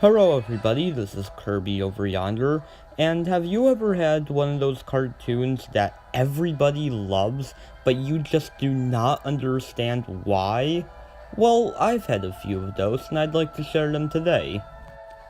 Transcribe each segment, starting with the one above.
Hello everybody, this is Kirby over yonder, and have you ever had one of those cartoons that everybody loves, but you just do not understand why? Well, I've had a few of those, and I'd like to share them today.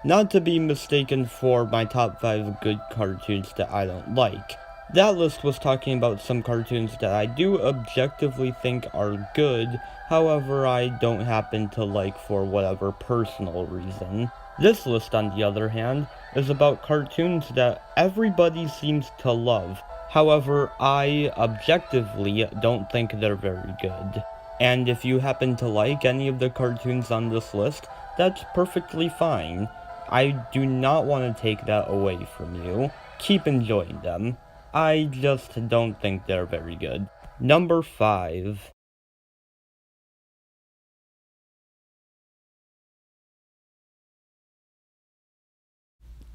Not to be mistaken for my top 5 good cartoons that I don't like. That list was talking about some cartoons that I do objectively think are good, however I don't happen to like for whatever personal reason. This list, on the other hand, is about cartoons that everybody seems to love, however I objectively don't think they're very good. And if you happen to like any of the cartoons on this list, that's perfectly fine. I do not want to take that away from you. Keep enjoying them. I just don't think they're very good. Number 5.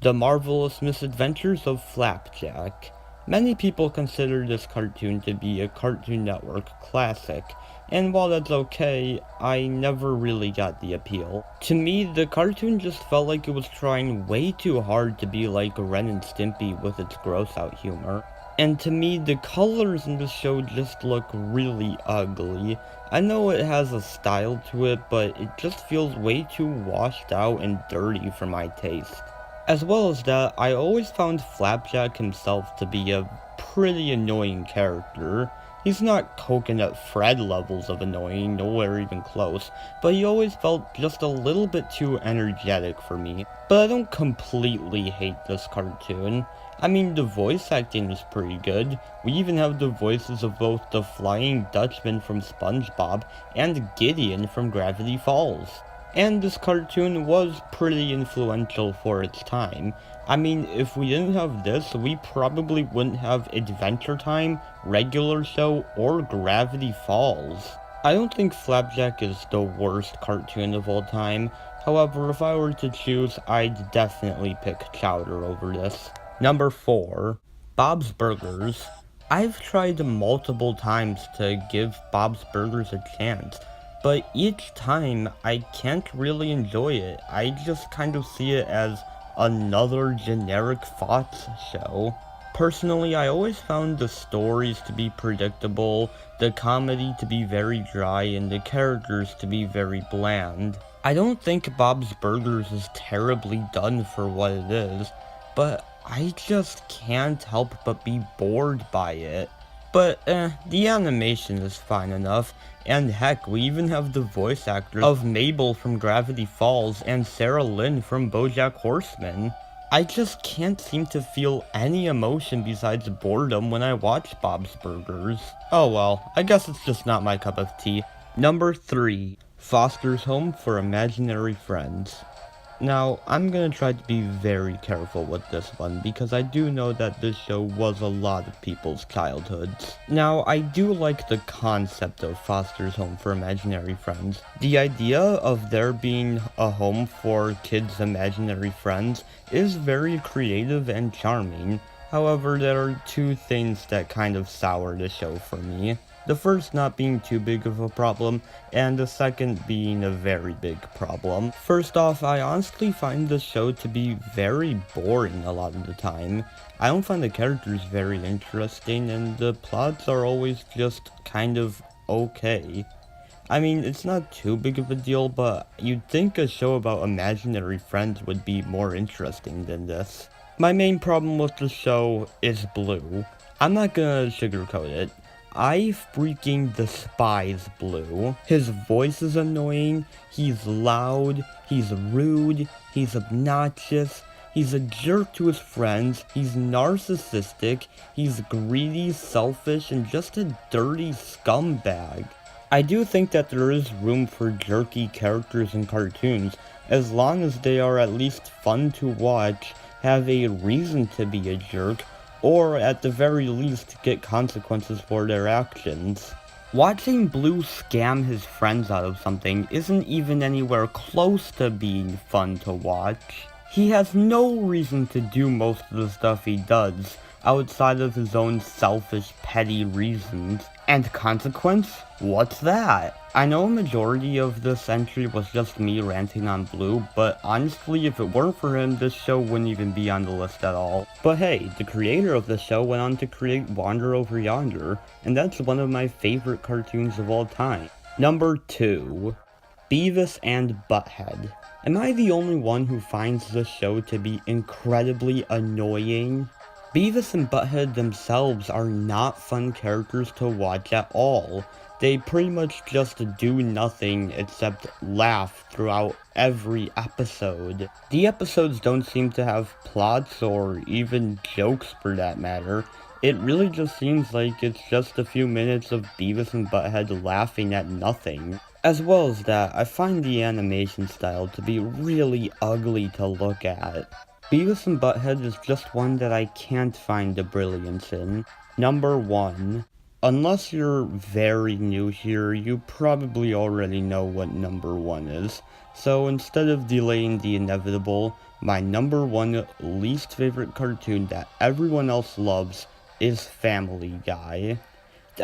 The Marvelous Misadventures of Flapjack. Many people consider this cartoon to be a Cartoon Network classic, and while that's okay, I never really got the appeal. To me, the cartoon just felt like it was trying way too hard to be like Ren and Stimpy with its gross-out humor. And to me, the colors in the show just look really ugly. I know it has a style to it, but it just feels way too washed out and dirty for my taste. As well as that, I always found Flapjack himself to be a pretty annoying character. He's not Coconut Fred levels of annoying, nowhere even close, but he always felt just a little bit too energetic for me. But I don't completely hate this cartoon. I mean, the voice acting is pretty good. We even have the voices of both the Flying Dutchman from SpongeBob and Gideon from Gravity Falls. And this cartoon was pretty influential for its time. I mean, if we didn't have this, we probably wouldn't have Adventure Time, Regular Show, or Gravity Falls. I don't think Flapjack is the worst cartoon of all time. However, if I were to choose, I'd definitely pick Chowder over this. Number 4. Bob's Burgers. I've tried multiple times to give Bob's Burgers a chance, but each time I can't really enjoy it. I just kind of see it as another generic Fox show. Personally, I always found the stories to be predictable, the comedy to be very dry, and the characters to be very bland. I don't think Bob's Burgers is terribly done for what it is, but I just can't help but be bored by it. But, the animation is fine enough, and heck, we even have the voice actors of Mabel from Gravity Falls and Sarah Lynn from BoJack Horseman. I just can't seem to feel any emotion besides boredom when I watch Bob's Burgers. Oh well, I guess it's just not my cup of tea. Number 3. Foster's Home for Imaginary Friends. Now, I'm gonna try to be very careful with this one, because I do know that this show was a lot of people's childhoods. Now, I do like the concept of Foster's Home for Imaginary Friends. The idea of there being a home for kids' imaginary friends is very creative and charming. However, there are two things that kind of sour the show for me. The first not being too big of a problem, and the second being a very big problem. First off, I honestly find the show to be very boring a lot of the time. I don't find the characters very interesting, and the plots are always just kind of okay. I mean, it's not too big of a deal, but you'd think a show about imaginary friends would be more interesting than this. My main problem with the show is Blue. I'm not gonna sugarcoat it. I freaking despise Blue. His voice is annoying, he's loud, he's rude, he's obnoxious, he's a jerk to his friends, he's narcissistic, he's greedy, selfish, and just a dirty scumbag. I do think that there is room for jerky characters in cartoons, as long as they are at least fun to watch, have a reason to be a jerk, or at the very least get consequences for their actions. Watching Blue scam his friends out of something isn't even anywhere close to being fun to watch. He has no reason to do most of the stuff he does, outside of his own selfish, petty reasons. And consequence? What's that? I know a majority of this entry was just me ranting on Blue, but honestly, if it weren't for him, this show wouldn't even be on the list at all. But hey, the creator of the show went on to create Wander Over Yonder, and that's one of my favorite cartoons of all time. Number 2. Beavis and Butthead. Am I the only one who finds this show to be incredibly annoying? Beavis and Butthead themselves are not fun characters to watch at all. They pretty much just do nothing except laugh throughout every episode. The episodes don't seem to have plots or even jokes for that matter. It really just seems like it's just a few minutes of Beavis and Butthead laughing at nothing. As well as that, I find the animation style to be really ugly to look at. Beavis and Butthead is just one that I can't find the brilliance in. Number 1. Unless you're very new here, you probably already know what number 1 is. So instead of delaying the inevitable, my number 1 least favorite cartoon that everyone else loves is Family Guy.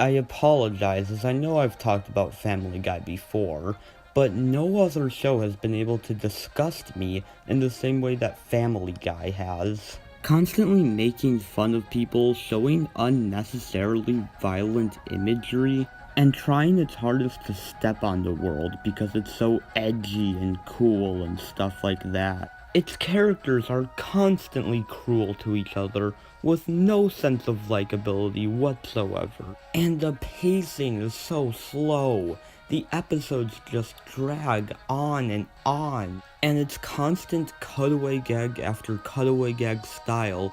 I apologize, as I know I've talked about Family Guy before, but no other show has been able to disgust me in the same way that Family Guy has. Constantly making fun of people, showing unnecessarily violent imagery, and trying its hardest to step on the world because it's so edgy and cool and stuff like that. Its characters are constantly cruel to each other, with no sense of likability whatsoever. And the pacing is so slow. The episodes just drag on, and its constant cutaway gag after cutaway gag style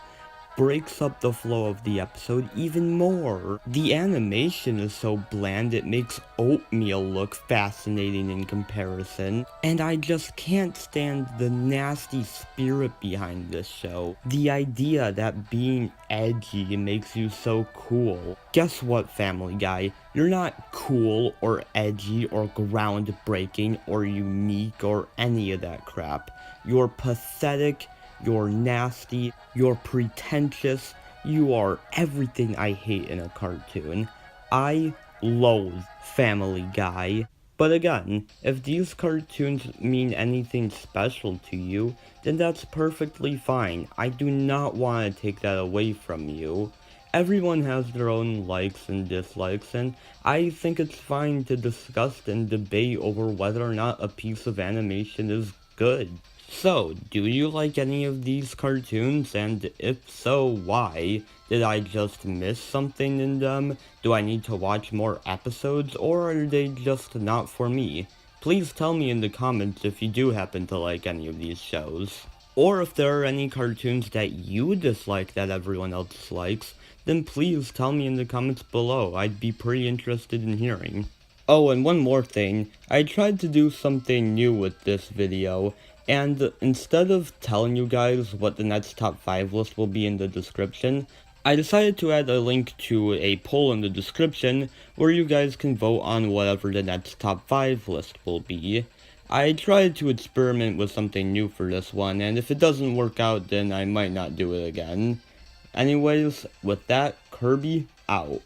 breaks up the flow of the episode even more. The animation is so bland it makes oatmeal look fascinating in comparison, and I just can't stand the nasty spirit behind this show. The idea that being edgy makes you so cool. Guess what, Family Guy? You're not cool or edgy or groundbreaking or unique or any of that crap. You're pathetic, you're nasty, you're pretentious, you are everything I hate in a cartoon. I loathe Family Guy. But again, if these cartoons mean anything special to you, then that's perfectly fine. I do not want to take that away from you. Everyone has their own likes and dislikes, and I think it's fine to discuss and debate over whether or not a piece of animation is good. So, do you like any of these cartoons, and if so, why? Did I just miss something in them? Do I need to watch more episodes, or are they just not for me? Please tell me in the comments if you do happen to like any of these shows. Or if there are any cartoons that you dislike that everyone else likes, then please tell me in the comments below. I'd be pretty interested in hearing. Oh, and one more thing, I tried to do something new with this video, and instead of telling you guys what the next top 5 list will be in the description, I decided to add a link to a poll in the description where you guys can vote on whatever the next top 5 list will be. I tried to experiment with something new for this one, and if it doesn't work out, then I might not do it again. Anyways, with that, Kirby out.